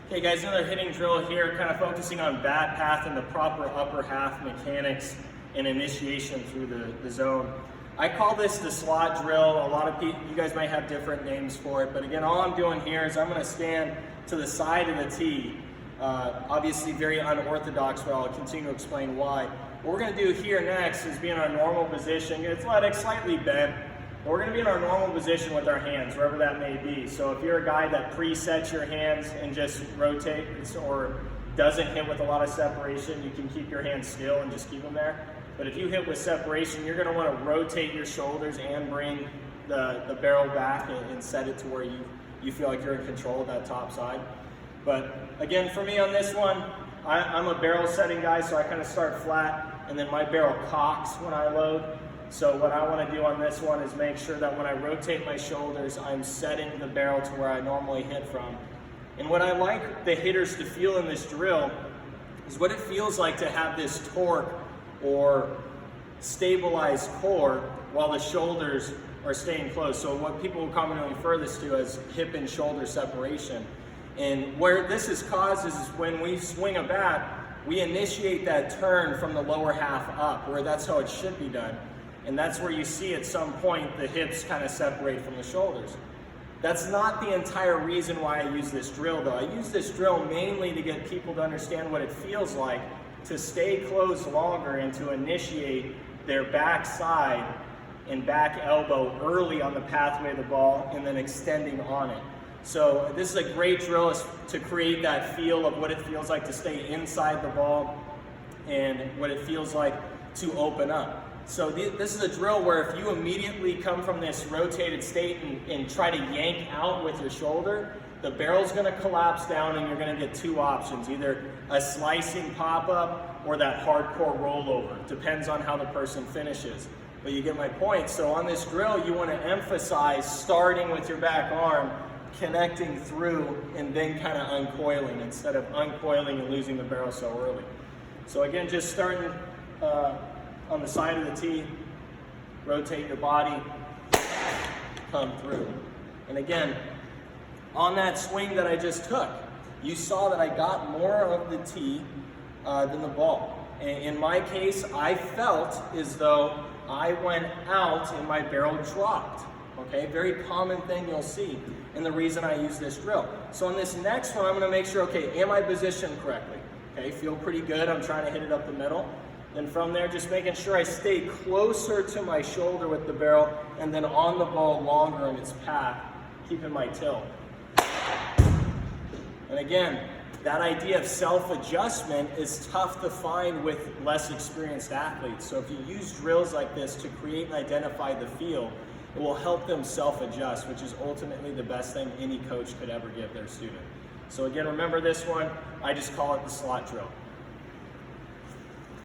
Okay guys, another hitting drill here, kind of focusing on bat path and the proper upper half mechanics and initiation through the zone. I call this the slot drill. A lot of people, you guys might have different names for it, but again, all I'm doing here is I'm going to stand to the side of the tee. Obviously very unorthodox, but I'll continue to explain why. What we're going to do here next is be in our normal position, athletic, slightly bent. We're going to be in our normal position with our hands, wherever that may be. So if you're a guy that presets your hands and just rotates or doesn't hit with a lot of separation, you can keep your hands still and just keep them there. But if you hit with separation, you're going to want to rotate your shoulders and bring the barrel back and set it to where you feel like you're in control of that top side. But again, for me on this one, I'm a barrel setting guy, so I kind of start flat, and then my barrel cocks when I load. So what I want to do on this one is make sure that when I rotate my shoulders, I'm setting the barrel to where I normally hit from. And what I like the hitters to feel in this drill is what it feels like to have this torque or stabilized core while the shoulders are staying close. So what people will commonly refer this to as hip and shoulder separation. And where this is caused is when we swing a bat, we initiate that turn from the lower half up, where that's how it should be done. And that's where you see at some point the hips kind of separate from the shoulders. That's not the entire reason why I use this drill though. I use this drill mainly to get people to understand what it feels like to stay closed longer and to initiate their back side and back elbow early on the pathway of the ball and then extending on it. So this is a great drill to create that feel of what it feels like to stay inside the ball and what it feels like to open up. So this is a drill where if you immediately come from this rotated state and try to yank out with your shoulder, the barrel's going to collapse down and you're going to get two options, either a slicing pop-up or that hardcore rollover. Depends on how the person finishes. But you get my point. So on this drill, you want to emphasize starting with your back arm, connecting through, and then kind of uncoiling instead of uncoiling and losing the barrel so early. So again, just starting on the side of the tee, rotate your body, come through. And again, on that swing that I just took, you saw that I got more of the tee than the ball. And in my case, I felt as though I went out and my barrel dropped. Okay, very common thing you'll see, and the reason I use this drill. So on this next one, I'm gonna make sure, okay, am I positioned correctly? Okay, feel pretty good, I'm trying to hit it up the middle. Then from there, just making sure I stay closer to my shoulder with the barrel and then on the ball longer in its path, keeping my tilt. And again, that idea of self-adjustment is tough to find with less experienced athletes. So if you use drills like this to create and identify the feel, it will help them self-adjust, which is ultimately the best thing any coach could ever give their student. So again, remember this one, I just call it the slot drill.